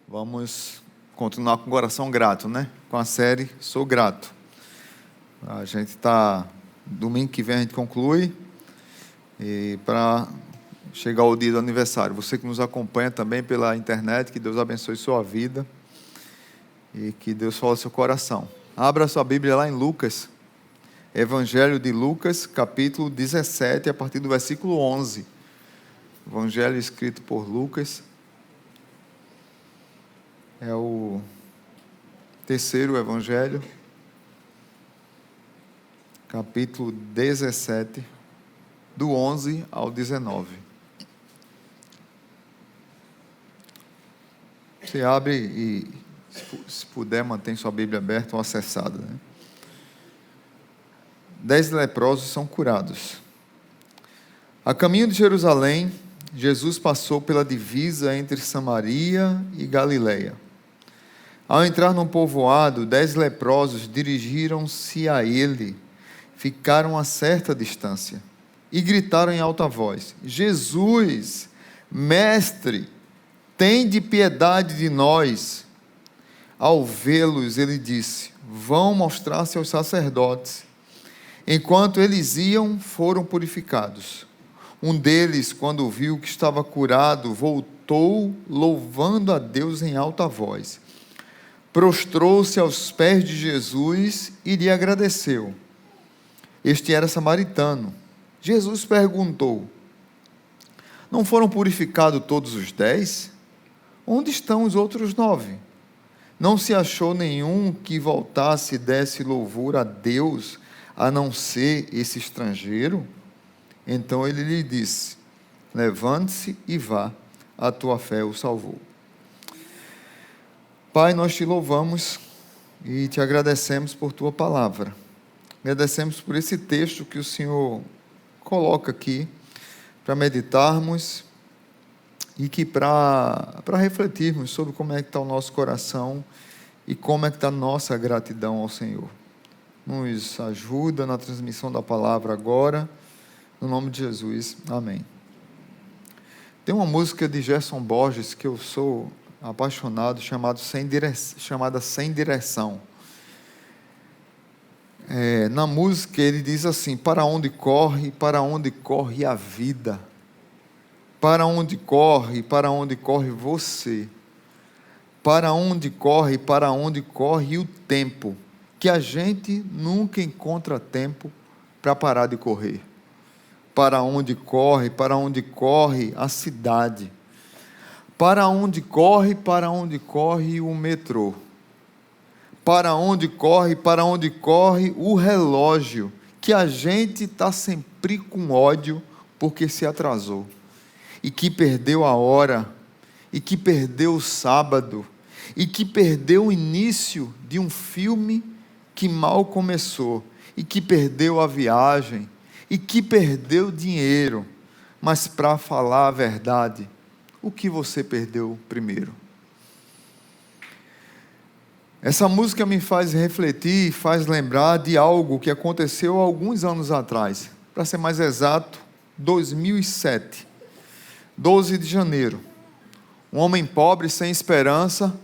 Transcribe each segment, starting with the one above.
Vamos continuar com o coração grato, né? Com a série Sou Grato. A gente está... Domingo que vem a gente conclui. E para chegar ao dia do aniversário. Você que nos acompanha também pela internet, que Deus abençoe sua vida. E que Deus fale ao seu coração. Abra sua Bíblia lá em Lucas. Evangelho de Lucas, capítulo 17, a partir do versículo 11. Evangelho escrito por Lucas. É o terceiro evangelho, capítulo 17, do 11 ao 19. Você abre e, se puder, mantém sua Bíblia aberta ou acessada, né? 10 leprosos são curados. A caminho de Jerusalém, Jesus passou pela divisa entre Samaria e Galileia. Ao entrar num povoado, 10 leprosos dirigiram-se a ele, ficaram a certa distância e gritaram em alta voz: Jesus, mestre, tende piedade de nós. Ao vê-los, ele disse: vão mostrar-se aos sacerdotes. Enquanto eles iam, foram purificados. Um deles, quando viu que estava curado, voltou louvando a Deus em alta voz. Prostrou-se aos pés de Jesus e lhe agradeceu. Este era samaritano. Jesus perguntou: não foram purificados todos os 10? Onde estão os outros 9? Não se achou nenhum que voltasse e desse louvor a Deus, a não ser esse estrangeiro? Então ele lhe disse: levante-se e vá, a tua fé o salvou. Pai, nós te louvamos e te agradecemos por tua palavra. Agradecemos por esse texto que o Senhor coloca aqui para meditarmos e que para refletirmos sobre como é que está o nosso coração e como é que está a nossa gratidão ao Senhor. Nos ajuda na transmissão da palavra agora, no nome de Jesus, amém. Tem uma música de Gerson Borges que eu sou apaixonado, chamada Sem Direção. Na música ele diz assim: para onde corre a vida? Para onde corre você? Para onde corre o tempo? Que a gente nunca encontra tempo para parar de correr. Para onde corre a cidade? Para onde corre o metrô? Para onde corre o relógio? Que a gente está sempre com ódio porque se atrasou. E que perdeu a hora, e que perdeu o sábado, e que perdeu o início de um filme que mal começou, e que perdeu a viagem, e que perdeu dinheiro. Mas para falar a verdade, o que você perdeu primeiro? Essa música me faz refletir, faz lembrar de algo que aconteceu há alguns anos atrás. Para ser mais exato, 2007, 12 de janeiro. Um homem pobre, sem esperança,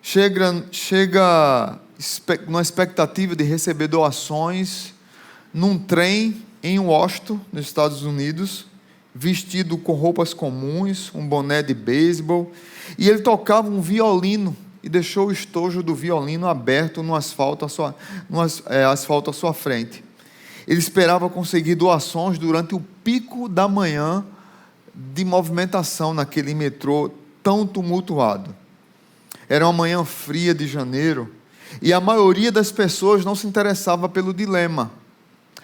chega numa expectativa de receber doações num trem em Washington, nos Estados Unidos, vestido com roupas comuns, um boné de beisebol, e ele tocava um violino e deixou o estojo do violino aberto no asfalto à sua frente. Ele esperava conseguir doações durante o pico da manhã de movimentação naquele metrô tão tumultuado. Era uma manhã fria de janeiro e a maioria das pessoas não se interessava pelo dilema.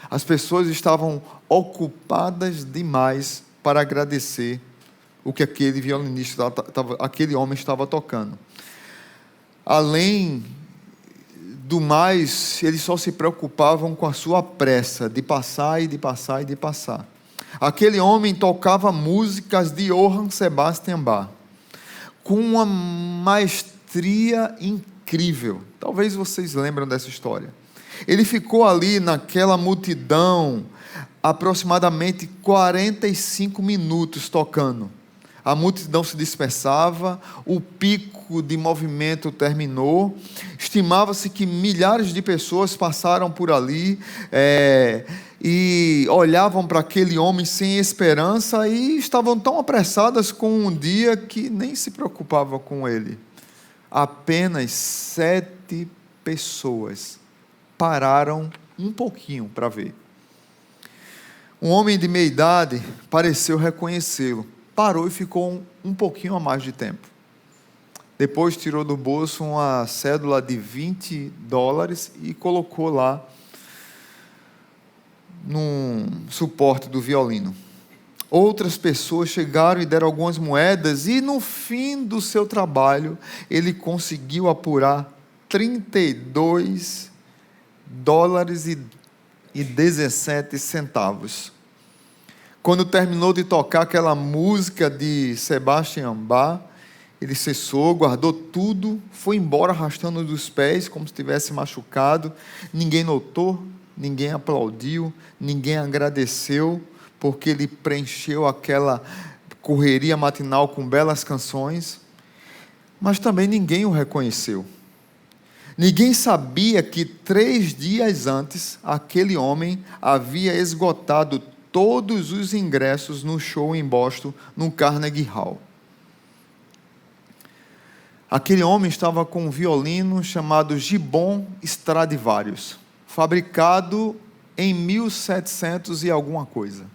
As pessoas estavam ocupadas demais para agradecer o que aquele homem estava tocando. Além do mais, eles só se preocupavam com a sua pressa de passar e de passar e de passar. Aquele homem tocava músicas de Johann Sebastian Bach com uma maestria incrível. Talvez vocês lembram dessa história. Ele ficou ali naquela multidão aproximadamente 45 minutos tocando. a multidão se dispersava, o pico de movimento terminou, estimava-se que milhares de pessoas passaram por ali, e olhavam para aquele homem sem esperança e estavam tão apressadas com um dia que nem se preocupavam com ele. Apenas 7 pessoas pararam um pouquinho para ver. Um homem de meia idade pareceu reconhecê-lo, parou e ficou um pouquinho a mais de tempo. Depois tirou do bolso uma cédula de $20 e colocou lá no suporte do violino. Outras pessoas chegaram e deram algumas moedas, e no fim do seu trabalho, ele conseguiu apurar $32,17. Quando terminou de tocar aquela música de Sebastian Bach, ele cessou, guardou tudo, foi embora arrastando dos pés, como se tivesse machucado. Ninguém notou, ninguém aplaudiu, ninguém agradeceu, porque ele preencheu aquela correria matinal com belas canções, mas também ninguém o reconheceu. Ninguém sabia que 3 dias antes, aquele homem havia esgotado todos os ingressos no show em Boston, no Carnegie Hall. Aquele homem estava com um violino chamado Gibbon Stradivarius, fabricado em 1700 e alguma coisa.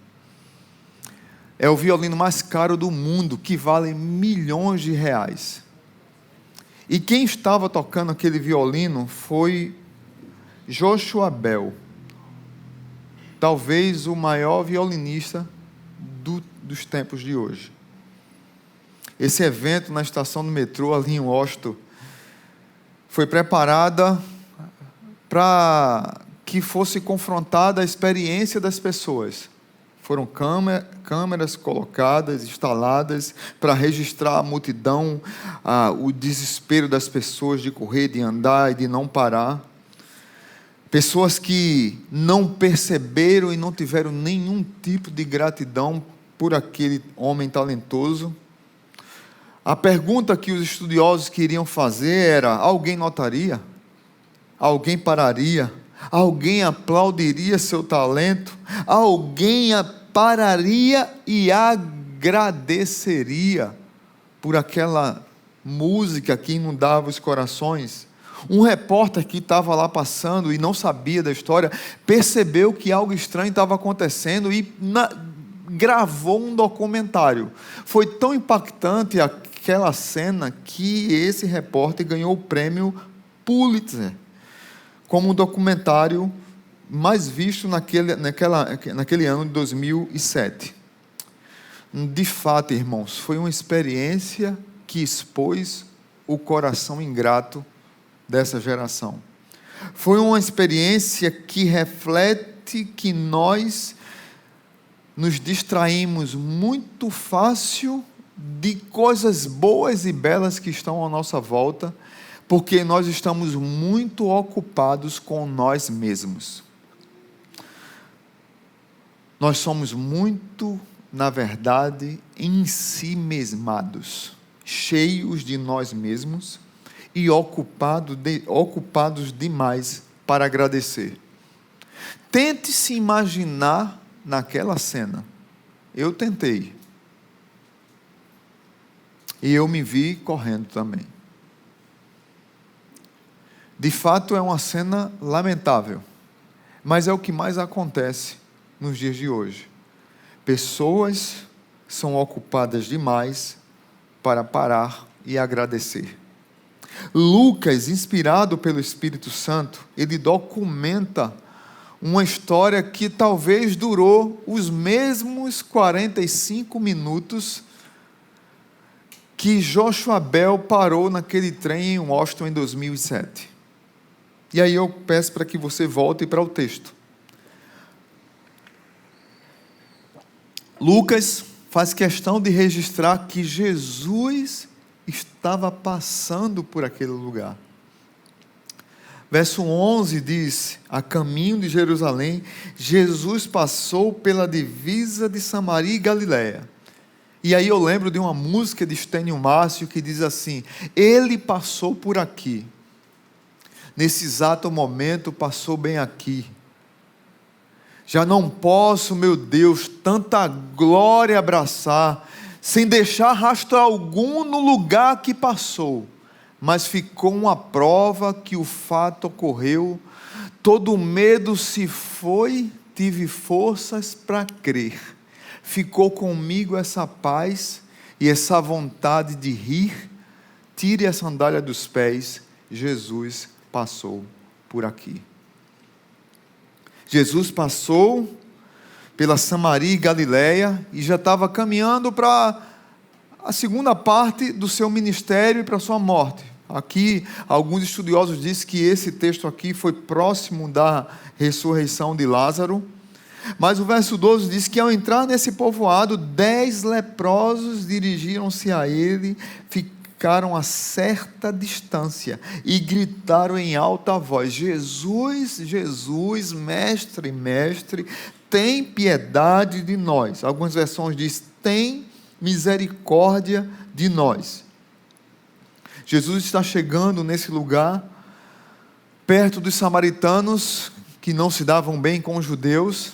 É o violino mais caro do mundo, que vale milhões de reais. E quem estava tocando aquele violino foi Joshua Bell, talvez o maior violinista dos tempos de hoje. Esse evento na estação do metrô, ali em Washington, foi preparada para que fosse confrontada a experiência das pessoas. Foram câmeras colocadas, instaladas, para registrar a multidão, o desespero das pessoas de correr, de andar e de não parar. Pessoas que não perceberam e não tiveram nenhum tipo de gratidão por aquele homem talentoso. A pergunta que os estudiosos queriam fazer era: alguém notaria? Alguém pararia? Alguém aplaudiria seu talento? Alguém pararia e agradeceria por aquela música que inundava os corações? Um repórter que estava lá passando e não sabia da história, percebeu que algo estranho estava acontecendo e gravou um documentário. Foi tão impactante aquela cena que esse repórter ganhou o prêmio Pulitzer como um documentário mais visto naquele ano de 2007. De fato, irmãos, foi uma experiência que expôs o coração ingrato dessa geração. Foi uma experiência que reflete que nós nos distraímos muito fácil de coisas boas e belas que estão à nossa volta, porque nós estamos muito ocupados com nós mesmos. Nós somos muito, na verdade, ensimesmados, cheios de nós mesmos e ocupados demais para agradecer. Tente se imaginar naquela cena. Eu tentei. E eu me vi correndo também. De fato, é uma cena lamentável, mas é o que mais acontece nos dias de hoje. Pessoas são ocupadas demais para parar e agradecer. Lucas, inspirado pelo Espírito Santo, ele documenta uma história que talvez durou os mesmos 45 minutos que Joshua Bell parou naquele trem em Washington em 2007. E aí eu peço para que você volte para o texto. Lucas faz questão de registrar que Jesus estava passando por aquele lugar. Verso 11 diz: a caminho de Jerusalém, Jesus passou pela divisa de Samaria e Galiléia. E aí eu lembro de uma música de Estênio Márcio que diz assim: ele passou por aqui, nesse exato momento passou bem aqui. Já não posso, meu Deus, tanta glória abraçar, sem deixar rastro algum no lugar que passou. Mas ficou uma prova que o fato ocorreu, todo medo se foi, tive forças para crer. Ficou comigo essa paz e essa vontade de rir. Tire a sandália dos pés, Jesus passou por aqui. Jesus passou pela Samaria e Galileia e já estava caminhando para a segunda parte do seu ministério e para a sua morte. Aqui, alguns estudiosos dizem que esse texto aqui foi próximo da ressurreição de Lázaro. Mas o verso 12 diz que ao entrar nesse povoado, 10 leprosos dirigiram-se a ele, ficaram a certa distância e gritaram em alta voz: Jesus, Jesus, mestre, mestre, tem piedade de nós. Algumas versões dizem: tem misericórdia de nós. Jesus está chegando nesse lugar, perto dos samaritanos, que não se davam bem com os judeus,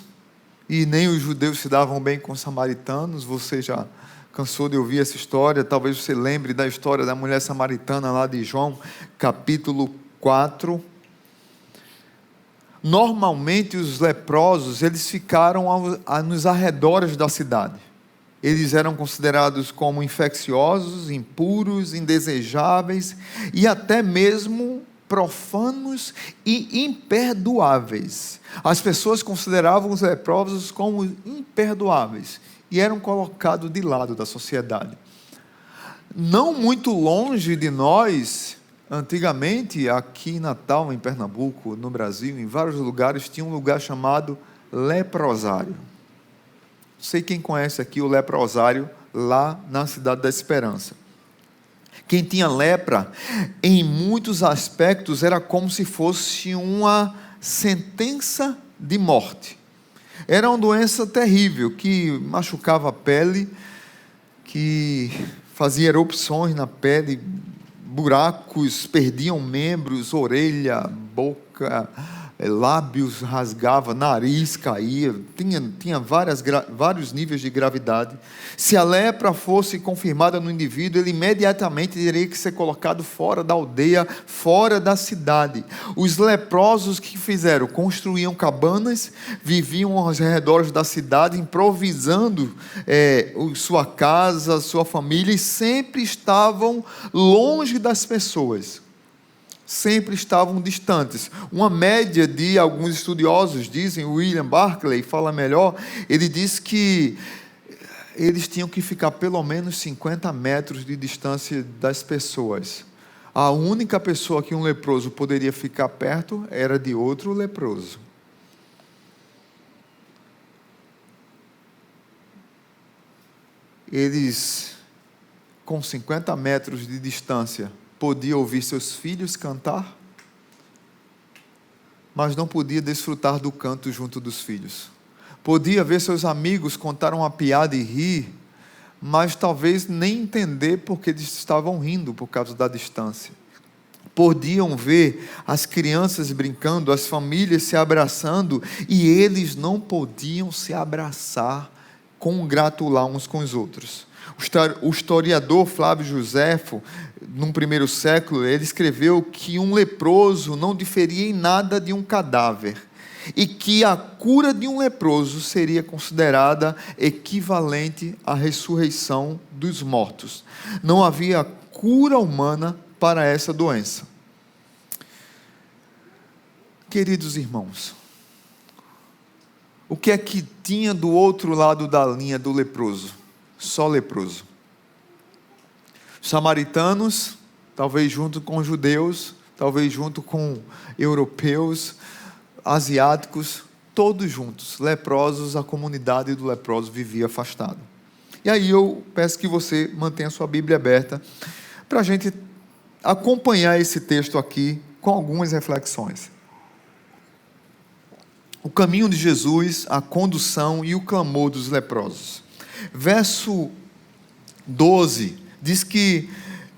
e nem os judeus se davam bem com os samaritanos. Você já cansou de ouvir essa história? Talvez você lembre da história da mulher samaritana lá de João, capítulo 4. Normalmente os leprosos, eles ficaram nos arredores da cidade. Eles eram considerados como infecciosos, impuros, indesejáveis e até mesmo profanos e imperdoáveis. As pessoas consideravam os leprosos como imperdoáveis e eram colocados de lado da sociedade. Não muito longe de nós, antigamente, aqui em Natal, em Pernambuco, no Brasil, em vários lugares, tinha um lugar chamado leprosário. Não sei quem conhece aqui o leprosário, lá na Cidade da Esperança. Quem tinha lepra, em muitos aspectos, era como se fosse uma sentença de morte. Era uma doença terrível, que machucava a pele, que fazia erupções na pele, buracos, perdiam membros, orelha, boca, lábios rasgava, nariz caía, tinha vários níveis de gravidade. Se a lepra fosse confirmada no indivíduo, ele imediatamente teria que ser colocado fora da aldeia, fora da cidade. Os leprosos que fizeram? Construíam cabanas, viviam aos redores da cidade, improvisando sua casa, sua família, e sempre estavam longe das pessoas. Sempre estavam distantes. Uma média de alguns estudiosos dizem, William Barclay fala melhor, ele diz que eles tinham que ficar pelo menos 50 metros de distância das pessoas. A única pessoa que um leproso poderia ficar perto era de outro leproso. Eles, com 50 metros de distância, podia ouvir seus filhos cantar, mas não podia desfrutar do canto junto dos filhos. Podia ver seus amigos contar uma piada e rir, mas talvez nem entender porque eles estavam rindo por causa da distância. Podiam ver as crianças brincando, as famílias se abraçando, e eles não podiam se abraçar, congratular uns com os outros. O historiador Flávio Joséfo, no primeiro século, ele escreveu que um leproso não diferia em nada de um cadáver, e que a cura de um leproso seria considerada equivalente à ressurreição dos mortos. Não havia cura humana para essa doença. Queridos irmãos, o que é que tinha do outro lado da linha do leproso? Só leproso. Samaritanos, talvez junto com judeus, talvez junto com europeus, asiáticos, todos juntos, leprosos, a comunidade do leproso vivia afastada. E aí eu peço que você mantenha a sua Bíblia aberta, para a gente acompanhar esse texto aqui, com algumas reflexões. O caminho de Jesus, a condução e o clamor dos leprosos. Verso 12, diz que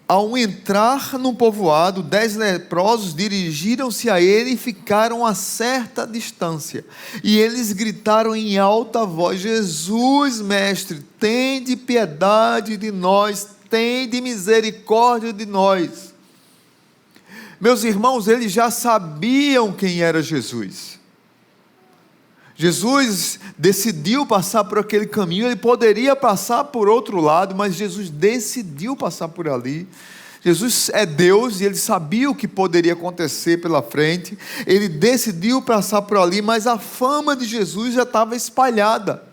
ao entrar no povoado, 10 leprosos dirigiram-se a ele e ficaram a certa distância. E eles gritaram em alta voz: Jesus, mestre, tende piedade de nós, tende misericórdia de nós. Meus irmãos, eles já sabiam quem era Jesus. Jesus decidiu passar por aquele caminho, ele poderia passar por outro lado, mas Jesus decidiu passar por ali. Jesus é Deus e ele sabia o que poderia acontecer pela frente, ele decidiu passar por ali, mas a fama de Jesus já estava espalhada.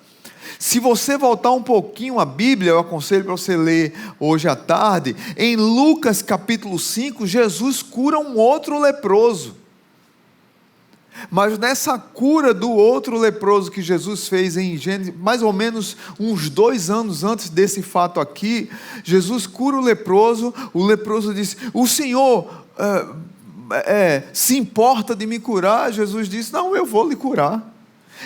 Se você voltar um pouquinho à Bíblia, eu aconselho para você ler hoje à tarde, em Lucas capítulo 5, Jesus cura um outro leproso. Mas nessa cura do outro leproso que Jesus fez em Gênesis, mais ou menos uns 2 anos antes desse fato aqui, Jesus cura o leproso disse: o Senhor se importa de me curar? Jesus disse: não, eu vou lhe curar.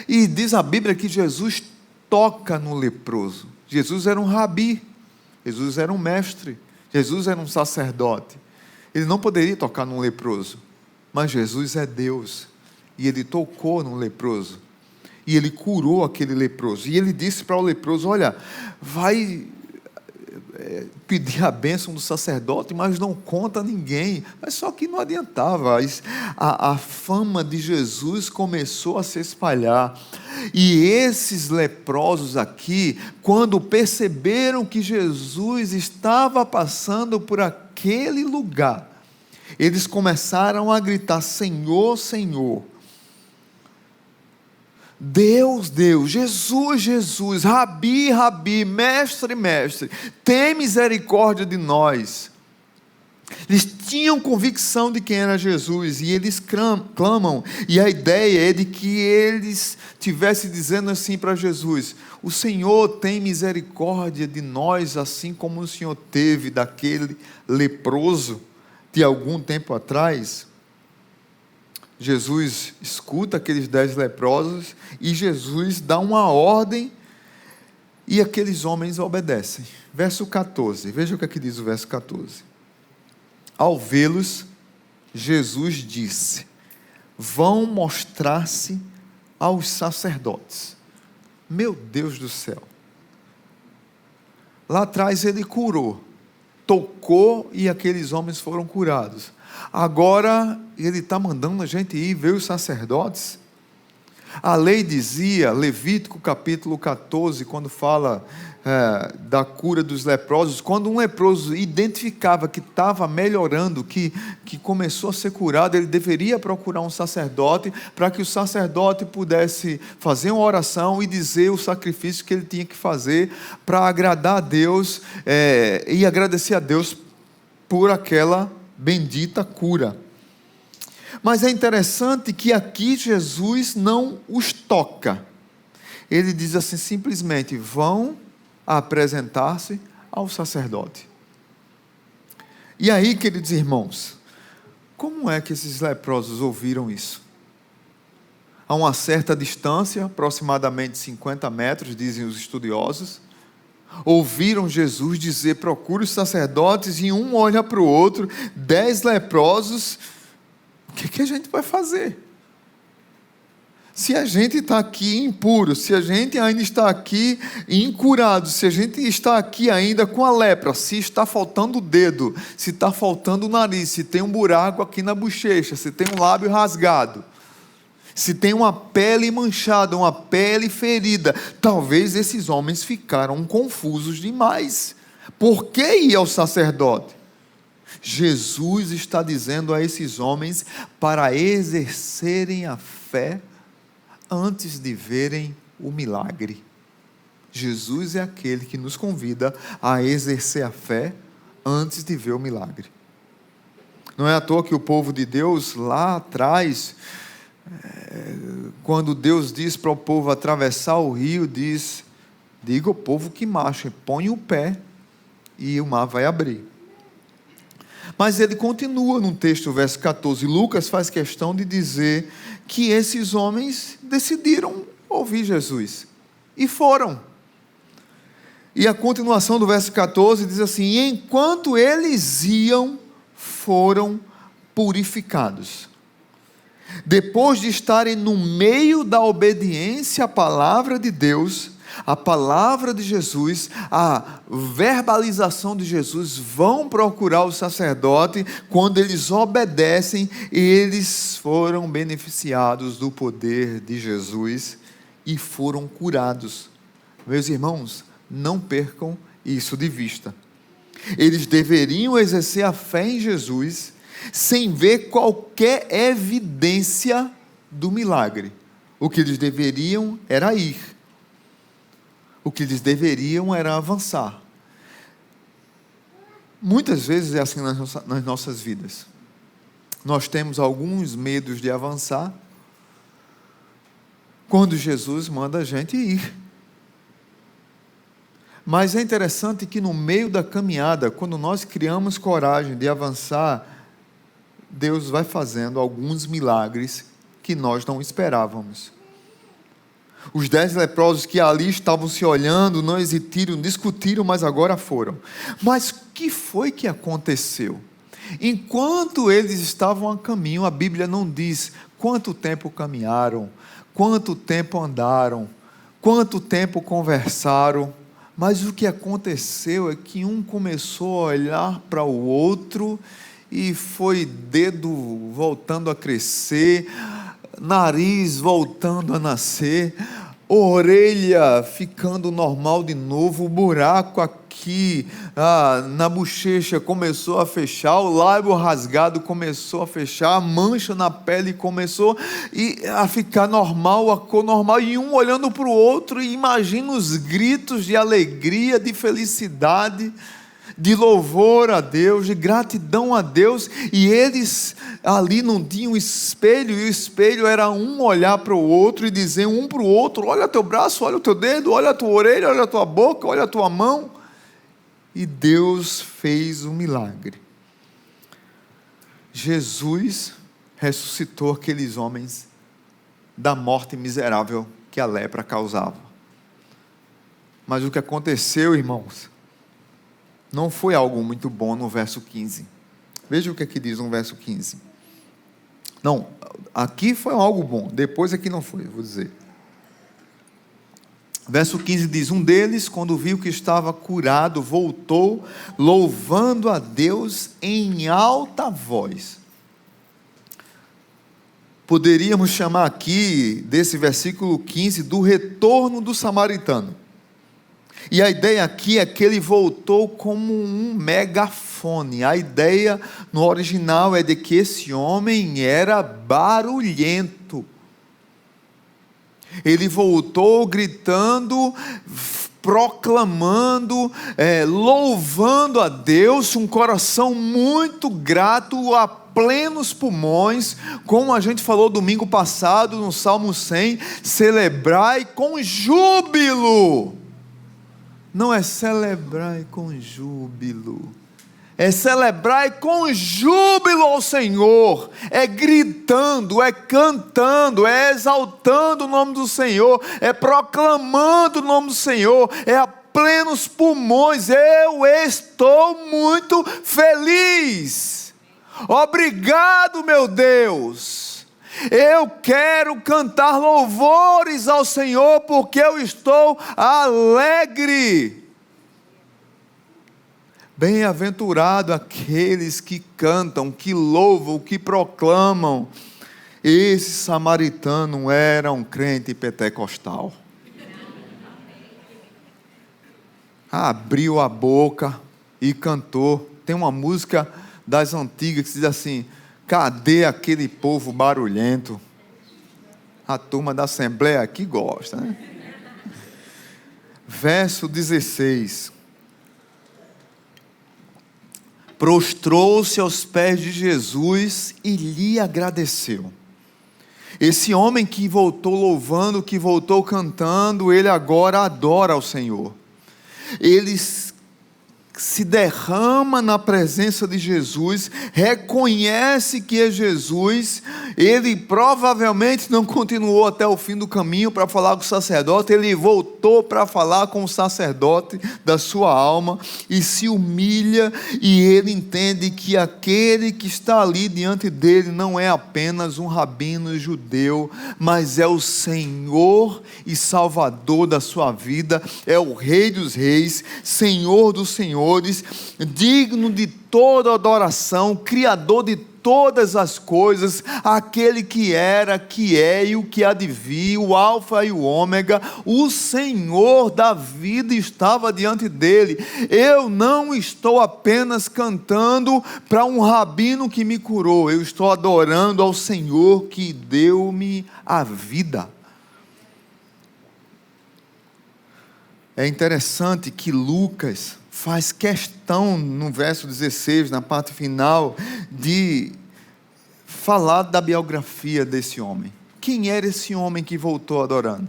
E diz a Bíblia que Jesus toca no leproso. Jesus era um rabi, Jesus era um mestre, Jesus era um sacerdote, ele não poderia tocar num leproso, mas Jesus é Deus. E ele tocou no leproso, e ele curou aquele leproso, e ele disse para o leproso: olha, vai pedir a bênção do sacerdote, mas não conta a ninguém. Mas só que não adiantava, a fama de Jesus começou a se espalhar, e esses leprosos aqui, quando perceberam que Jesus estava passando por aquele lugar, eles começaram a gritar: Senhor, Senhor, Deus, Deus, Jesus, Jesus, Rabi, Rabi, mestre, mestre, tem misericórdia de nós. Eles tinham convicção de quem era Jesus, e eles clamam, e a ideia é de que eles estivessem dizendo assim para Jesus: o Senhor tem misericórdia de nós, assim como o Senhor teve daquele leproso de algum tempo atrás. Jesus escuta aqueles 10 leprosos, e Jesus dá uma ordem, e aqueles homens obedecem. Verso 14, veja o que aqui diz o verso 14. Ao vê-los, Jesus disse: vão mostrar-se aos sacerdotes. Meu Deus do céu! Lá atrás ele curou, tocou, e aqueles homens foram curados. Agora ele está mandando a gente ir ver os sacerdotes. A lei dizia, Levítico capítulo 14, quando fala da cura dos leprosos, quando um leproso identificava que estava melhorando, que começou a ser curado, ele deveria procurar um sacerdote, para que o sacerdote pudesse fazer uma oração e dizer o sacrifício que ele tinha que fazer para agradar a Deus, e agradecer a Deus por aquela bendita cura. Mas é interessante que aqui Jesus não os toca. Ele diz assim simplesmente: vão apresentar-se ao sacerdote. E aí, queridos irmãos, como é que esses leprosos ouviram isso? A uma certa distância, aproximadamente 50 metros, dizem os estudiosos, ouviram Jesus dizer: procure os sacerdotes, e um olha para o outro, 10 leprosos, o que a gente vai fazer? Se a gente está aqui impuro, se a gente ainda está aqui incurado, se a gente está aqui ainda com a lepra, se está faltando o dedo, se está faltando o nariz, se tem um buraco aqui na bochecha, se tem um lábio rasgado, se tem uma pele manchada, uma pele ferida, talvez esses homens ficaram confusos demais. Por que ir ao sacerdote? Jesus está dizendo a esses homens para exercerem a fé antes de verem o milagre. Jesus é aquele que nos convida a exercer a fé antes de ver o milagre. Não é à toa que o povo de Deus lá atrás, quando Deus diz para o povo atravessar o rio, diga ao povo que marche, põe o pé e o mar vai abrir. Mas ele continua no texto, verso 14. Lucas faz questão de dizer que esses homens decidiram ouvir Jesus e foram. E a continuação do verso 14 diz assim: e enquanto eles iam, foram purificados. Depois de estarem no meio da obediência à palavra de Deus, a palavra de Jesus, a verbalização de Jesus, vão procurar o sacerdote. Quando eles obedecem, eles foram beneficiados do poder de Jesus e foram curados. Meus irmãos, não percam isso de vista. Eles deveriam exercer a fé em Jesus sem ver qualquer evidência do milagre. O que eles deveriam era ir. O que eles deveriam era avançar. Muitas vezes é assim nas nossas vidas. Nós temos alguns medos de avançar, quando Jesus manda a gente ir. Mas é interessante que no meio da caminhada, quando nós criamos coragem de avançar, Deus vai fazendo alguns milagres que nós não esperávamos. Os 10 leprosos que ali estavam se olhando, não hesitaram, discutiram, mas agora foram. Mas o que foi que aconteceu? Enquanto eles estavam a caminho, a Bíblia não diz quanto tempo caminharam, quanto tempo andaram, quanto tempo conversaram. Mas o que aconteceu é que um começou a olhar para o outro e foi dedo voltando a crescer, nariz voltando a nascer, orelha ficando normal de novo, o buraco aqui na bochecha começou a fechar, o lábio rasgado começou a fechar, a mancha na pele começou a ficar normal, a cor normal, e um olhando para o outro, e imagina os gritos de alegria, de felicidade, de louvor a Deus, de gratidão a Deus. E eles ali não tinham espelho, e o espelho era um olhar para o outro e dizer um para o outro: olha teu braço, olha o teu dedo, olha a tua orelha, olha a tua boca, olha a tua mão. E Deus fez um milagre. Jesus ressuscitou aqueles homens da morte miserável que a lepra causava. Mas o que aconteceu, irmãos, não foi algo muito bom no verso 15. Veja o que aqui diz no verso 15. Não, aqui foi algo bom, depois aqui não foi, eu vou dizer. Verso 15 diz: um deles, quando viu que estava curado, voltou, louvando a Deus em alta voz. Poderíamos chamar aqui, desse versículo 15, do retorno do samaritano. E a ideia aqui é que ele voltou como um megafone. A ideia no original é de que esse homem era barulhento. Ele voltou gritando, proclamando, louvando a Deus, um coração muito grato, a plenos pulmões, como a gente falou domingo passado no Salmo 100, celebrai com júbilo. Não é celebrai com júbilo, é celebrai com júbilo ao Senhor, é gritando, é cantando, é exaltando o nome do Senhor, é proclamando o nome do Senhor, é a plenos pulmões. Eu estou muito feliz, obrigado, meu Deus. Eu quero cantar louvores ao Senhor, porque eu estou alegre. Bem-aventurado aqueles que cantam, que louvam, que proclamam. Esse samaritano era um crente pentecostal. Abriu a boca e cantou. Tem uma música das antigas que diz assim: cadê aquele povo barulhento? A turma da Assembleia aqui gosta, né? Verso 16. Prostrou-se aos pés de Jesus e lhe agradeceu. Esse homem que voltou louvando, que voltou cantando, ele agora adora ao Senhor. Ele se derrama na presença de Jesus, reconhece que é Jesus. Ele provavelmente não continuou até o fim do caminho para falar com o sacerdote, ele voltou para falar com o sacerdote da sua alma e se humilha, e ele entende que aquele que está ali diante dele não é apenas um rabino judeu, mas é o Senhor e Salvador da sua vida, é o Rei dos Reis, Senhor dos Senhores, digno de toda adoração, Criador de todas as coisas, aquele que era, que é e o que há de vir, o Alfa e o Ômega, o Senhor da vida estava diante dele. Eu não estou apenas cantando para um rabino que me curou, eu estou adorando ao Senhor que deu-me a vida. É interessante que Lucas faz questão, no verso 16, na parte final, de falar da biografia desse homem. Quem era esse homem que voltou adorando?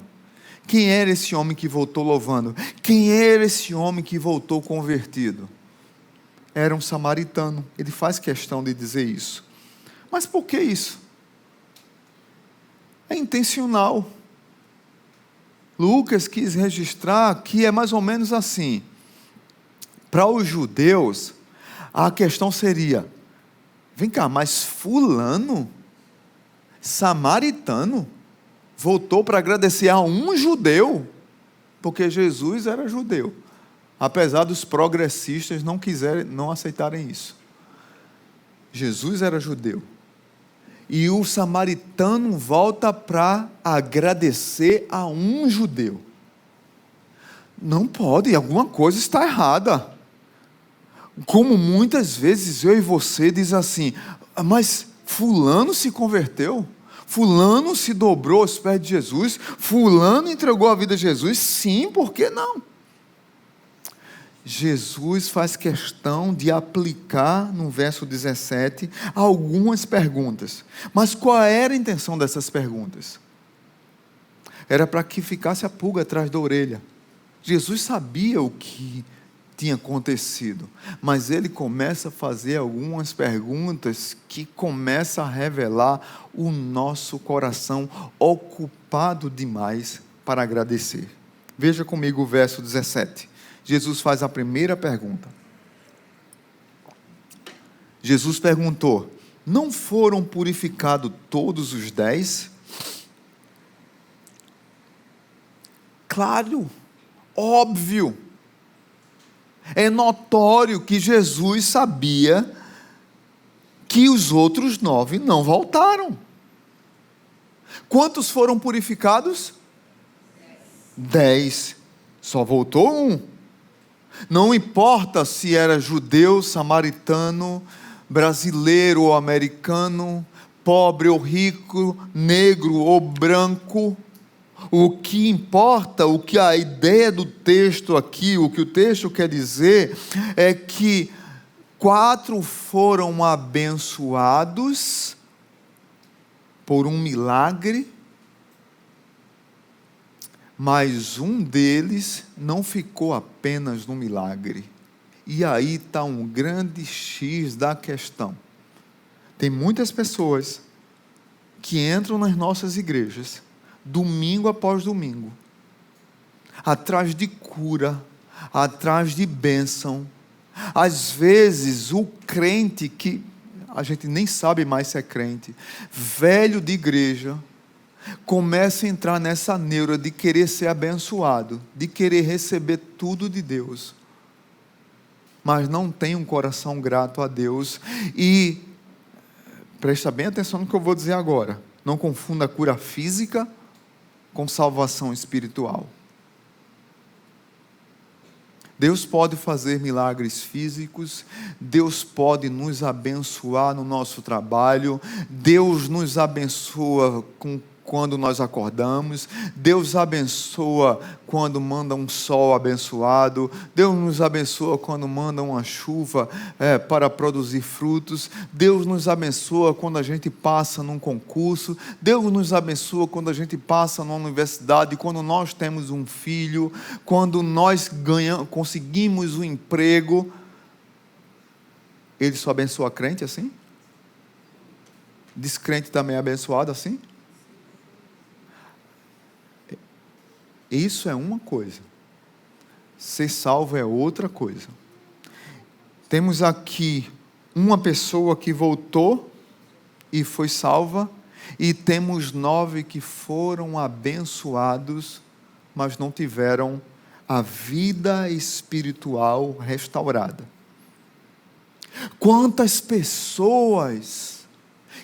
Quem era esse homem que voltou louvando? Quem era esse homem que voltou convertido? Era um samaritano. Ele faz questão de dizer isso. Mas por que isso? É intencional. Lucas quis registrar que é mais ou menos assim. Para os judeus, a questão seria: vem cá, mas fulano, samaritano, voltou para agradecer a um judeu, porque Jesus era judeu, apesar dos progressistas não aceitarem isso. Jesus era judeu, e o samaritano volta para agradecer a um judeu. Não pode, alguma coisa está errada. Como muitas vezes eu e você diz assim: mas fulano se converteu, fulano se dobrou aos pés de Jesus, fulano entregou a vida a Jesus. Sim, por que não? Jesus faz questão de aplicar no verso 17 algumas perguntas. Mas qual era a intenção dessas perguntas? Era para que ficasse a pulga atrás da orelha. Jesus sabia o que tinha acontecido, mas ele começa a fazer algumas perguntas que começam a revelar o nosso coração ocupado demais para agradecer. Veja comigo o verso 17. Jesus faz a primeira pergunta. Jesus perguntou: não foram purificados todos os 10? Claro, óbvio. É notório que Jesus sabia que os outros 9 não voltaram. Quantos foram purificados? 10. Só voltou um. Não importa se era judeu, samaritano, brasileiro ou americano, pobre ou rico, negro ou branco. O que importa, o que a ideia do texto aqui, o que o texto quer dizer, é que 4 foram abençoados por um milagre, mas um deles não ficou apenas no milagre. E aí está um grande X da questão. Tem muitas pessoas que entram nas nossas igrejas, domingo após domingo, atrás de cura, atrás de bênção. Às vezes o crente, que a gente nem sabe mais se é crente, velho de igreja, começa a entrar nessa neura de querer ser abençoado, de querer receber tudo de Deus, mas não tem um coração grato a Deus. E presta bem atenção no que eu vou dizer agora, não confunda a cura física com salvação espiritual. Deus pode fazer milagres físicos, Deus pode nos abençoar no nosso trabalho, Deus nos abençoa com quando nós acordamos, Deus abençoa quando manda um sol abençoado, Deus nos abençoa quando manda uma chuva para produzir frutos, Deus nos abençoa quando a gente passa num concurso, Deus nos abençoa quando a gente passa numa universidade, quando nós temos um filho, quando nós conseguimos um emprego. Ele só abençoa crente assim? Descrente também é abençoado assim? Isso é uma coisa. Ser salvo é outra coisa. Temos aqui uma pessoa que voltou e foi salva, e temos 9 que foram abençoados, mas não tiveram a vida espiritual restaurada. Quantas pessoas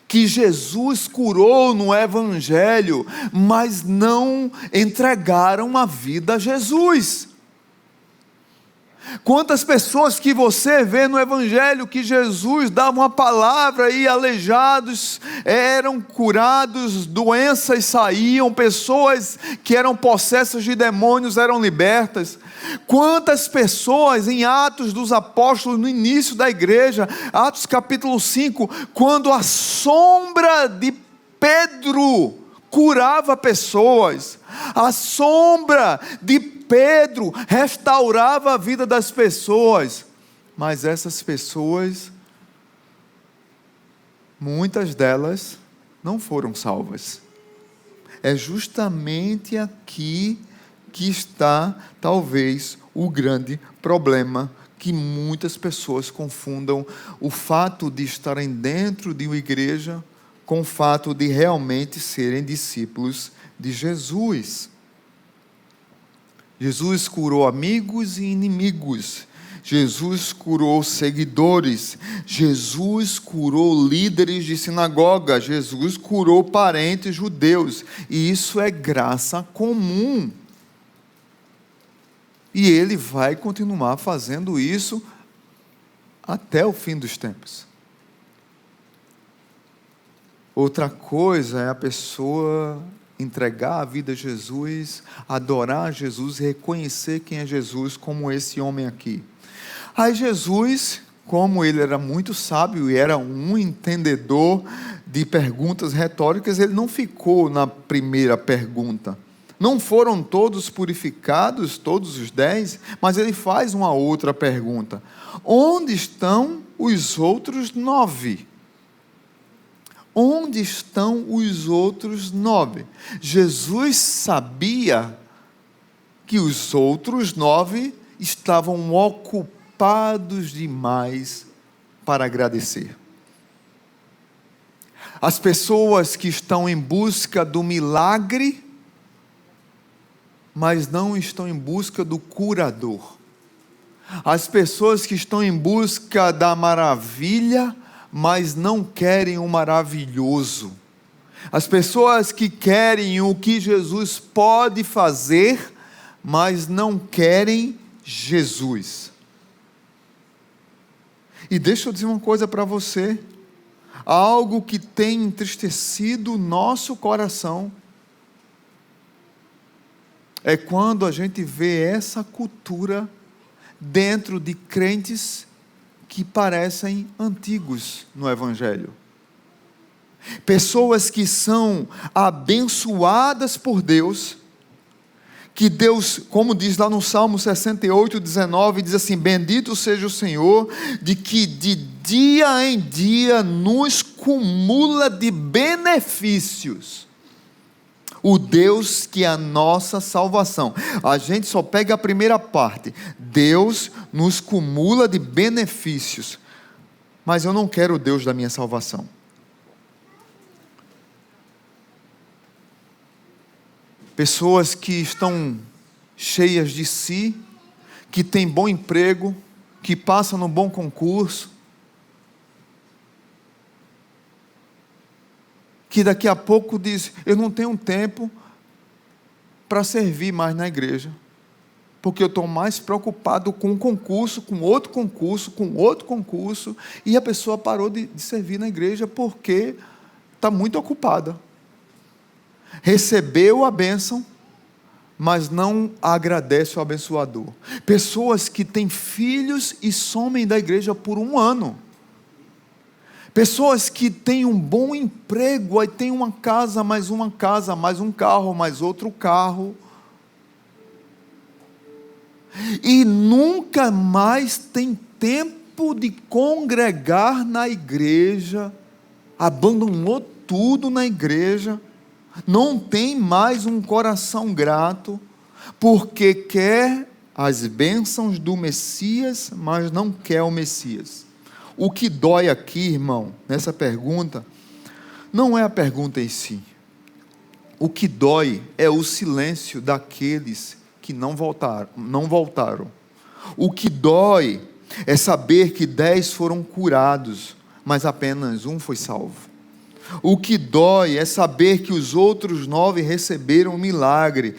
que Jesus curou no Evangelho, mas não entregaram a vida a Jesus. Quantas pessoas que você vê no Evangelho que Jesus dava uma palavra e aleijados eram curados, doenças saíam, pessoas que eram possessas de demônios eram libertas. Quantas pessoas em Atos dos Apóstolos, no início da igreja, Atos capítulo 5, quando a sombra de Pedro curava pessoas, a sombra de Pedro restaurava a vida das pessoas, mas essas pessoas, muitas delas não foram salvas. É justamente aqui que está, talvez, o grande problema, que muitas pessoas confundam o fato de estarem dentro de uma igreja com o fato de realmente serem discípulos de Jesus. Jesus curou amigos e inimigos, Jesus curou seguidores, Jesus curou líderes de sinagoga, Jesus curou parentes judeus, e isso é graça comum. E Ele vai continuar fazendo isso até o fim dos tempos. Outra coisa é a pessoa entregar a vida a Jesus, adorar Jesus, reconhecer quem é Jesus, como esse homem aqui. Aí Jesus, como ele era muito sábio e era um entendedor de perguntas retóricas, ele não ficou na primeira pergunta. Não foram todos purificados, todos os 10, mas ele faz uma outra pergunta. Onde estão os outros 9? Onde estão os outros 9? Jesus sabia que os outros 9 estavam ocupados demais para agradecer. As pessoas que estão em busca do milagre, mas não estão em busca do curador. As pessoas que estão em busca da maravilha, mas não querem o maravilhoso. As pessoas que querem o que Jesus pode fazer, mas não querem Jesus. E deixa eu dizer uma coisa para você, algo que tem entristecido o nosso coração, é quando a gente vê essa cultura dentro de crentes que parecem antigos no Evangelho. Pessoas que são abençoadas por Deus, que Deus, como diz lá no Salmo 68, 19, diz assim: bendito seja o Senhor, de que de dia em dia nos cumula de benefícios. O Deus que é a nossa salvação. A gente só pega a primeira parte. Deus nos cumula de benefícios. Mas eu não quero o Deus da minha salvação. Pessoas que estão cheias de si, que têm bom emprego, que passam num bom concurso, que daqui a pouco diz: eu não tenho tempo para servir mais na igreja, porque eu estou mais preocupado com um concurso, com outro concurso, com outro concurso, e a pessoa parou de servir na igreja porque está muito ocupada. recebeu a bênção, mas não agradece ao abençoador. Pessoas que têm filhos e somem da igreja por 1 ano. Pessoas que têm um bom emprego, aí tem uma casa, mais um carro, mais outro carro. E nunca mais tem tempo de congregar na igreja, abandonou tudo na igreja, não tem mais um coração grato, porque quer as bênçãos do Messias, mas não quer o Messias. O que dói aqui, irmão, nessa pergunta, não é a pergunta em si. O que dói é o silêncio daqueles que não voltaram. O que dói é saber que 10 foram curados, mas apenas um foi salvo. O que dói é saber que os outros 9 receberam o milagre,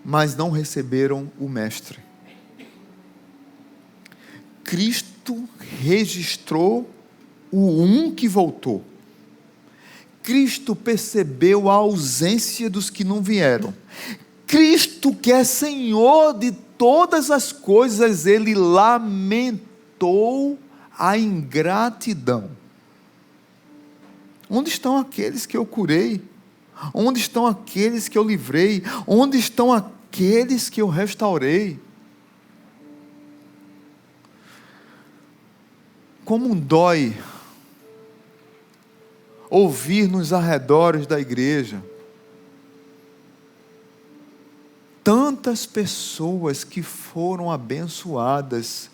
mas não receberam o Mestre. Cristo registrou o um que voltou. Cristo percebeu a ausência dos que não vieram. Cristo, que é Senhor de todas as coisas, Ele lamentou a ingratidão. Onde estão aqueles que eu curei? Onde estão aqueles que eu livrei? Onde estão aqueles que eu restaurei? Como dói ouvir nos arredores da igreja tantas pessoas que foram abençoadas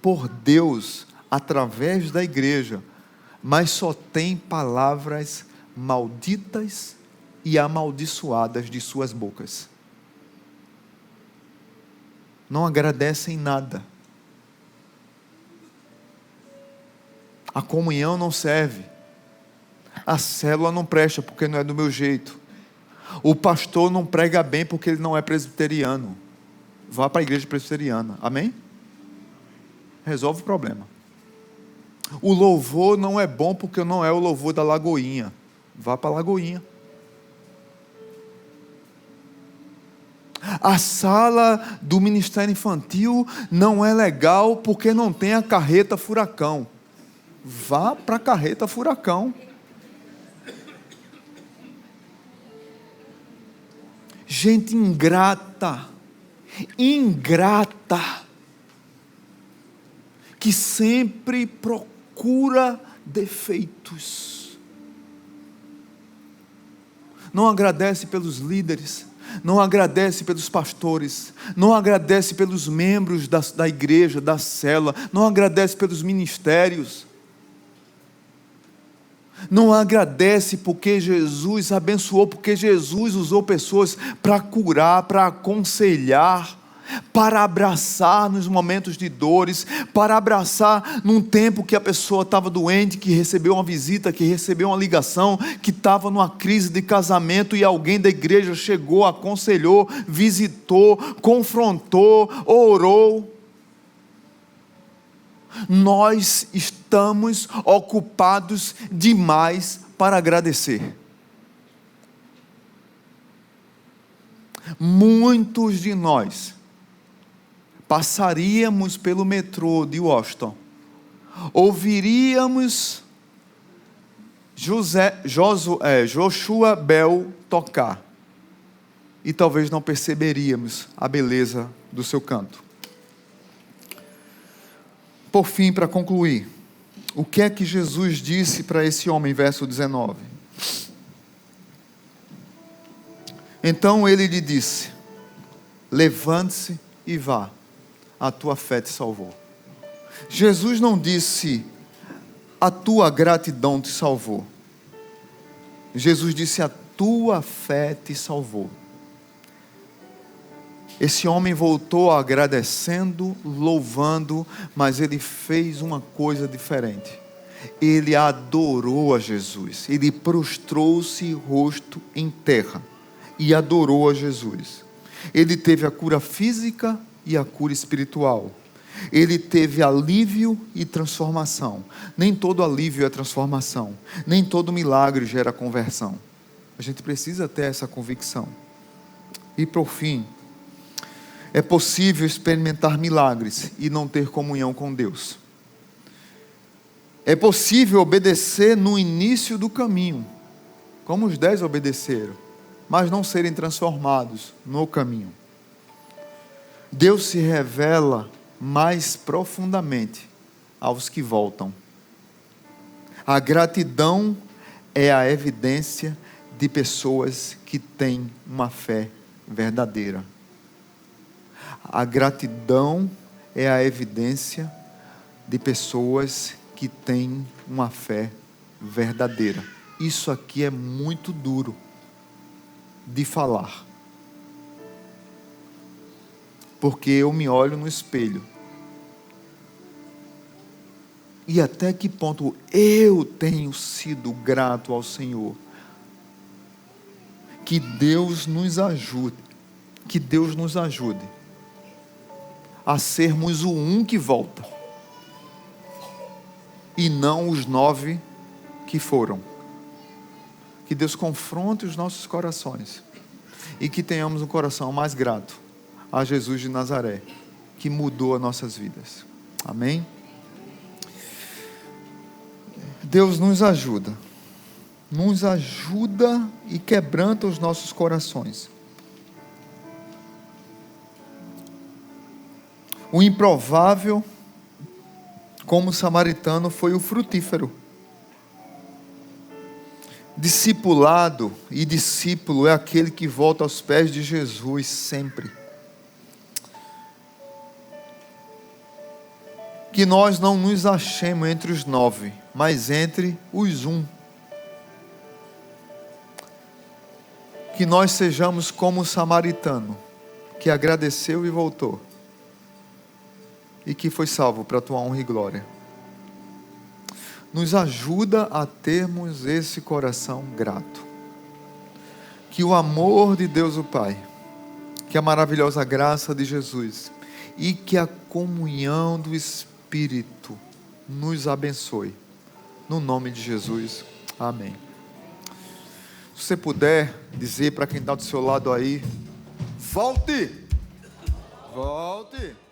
por Deus através da igreja, mas só tem palavras malditas e amaldiçoadas de suas bocas. Não agradecem nada. A comunhão não serve. A célula não presta porque não é do meu jeito. O pastor não prega bem porque ele não é presbiteriano. Vá para a igreja presbiteriana. Amém? Resolve o problema. O louvor não é bom porque não é o louvor da Lagoinha. Vá para a Lagoinha. A sala do ministério infantil não é legal porque não tem a carreta furacão. Vá para a carreta furacão. Gente ingrata, que sempre procura defeitos. Não agradece pelos líderes, não agradece pelos pastores, não agradece pelos membros da igreja, da célula, não agradece pelos ministérios. Não agradece porque Jesus abençoou, porque Jesus usou pessoas para curar, para aconselhar, para abraçar nos momentos de dores, para abraçar num tempo que a pessoa estava doente, que recebeu uma visita, que recebeu uma ligação, que estava numa crise de casamento e alguém da igreja chegou, aconselhou, visitou, confrontou, orou. Nós estamos ocupados demais para agradecer. Muitos de nós passaríamos pelo metrô de Washington, ouviríamos Joshua Bell tocar e talvez não perceberíamos a beleza do seu canto. Por fim, para concluir, o que é que Jesus disse para esse homem, verso 19? Então ele lhe disse: levante-se e vá, a tua fé te salvou. Jesus não disse: a tua gratidão te salvou. Jesus disse: a tua fé te salvou. Esse homem voltou agradecendo, louvando, mas ele fez uma coisa diferente. Ele adorou a Jesus. Ele prostrou-se rosto em terra e adorou a Jesus. Ele teve a cura física e a cura espiritual. Ele teve alívio e transformação. Nem todo alívio é transformação. Nem todo milagre gera conversão. A gente precisa ter essa convicção. E por fim, é possível experimentar milagres e não ter comunhão com Deus. É possível obedecer no início do caminho, como os 10 obedeceram, mas não serem transformados no caminho. Deus se revela mais profundamente aos que voltam. A gratidão é a evidência de pessoas que têm uma fé verdadeira. A gratidão é a evidência de pessoas que têm uma fé verdadeira. Isso aqui é muito duro de falar. Porque eu me olho no espelho. E até que ponto eu tenho sido grato ao Senhor. Que Deus nos ajude. Que Deus nos ajude a sermos o um que volta. E não os 9 que foram. Que Deus confronte os nossos corações. E que tenhamos um coração mais grato a Jesus de Nazaré, que mudou as nossas vidas. Amém? Deus nos ajuda e quebranta os nossos corações. O improvável, como o samaritano, foi o frutífero. Discipulado e discípulo é aquele que volta aos pés de Jesus sempre. Que nós não nos achemos entre os 9, mas entre os 1. Que nós sejamos como o samaritano, que agradeceu e voltou. E que foi salvo para a tua honra e glória. Nos ajuda a termos esse coração grato. Que o amor de Deus o Pai, que a maravilhosa graça de Jesus e que a comunhão do Espírito nos abençoe. No nome de Jesus. Amém. Se você puder dizer para quem está do seu lado aí, volte! Volte!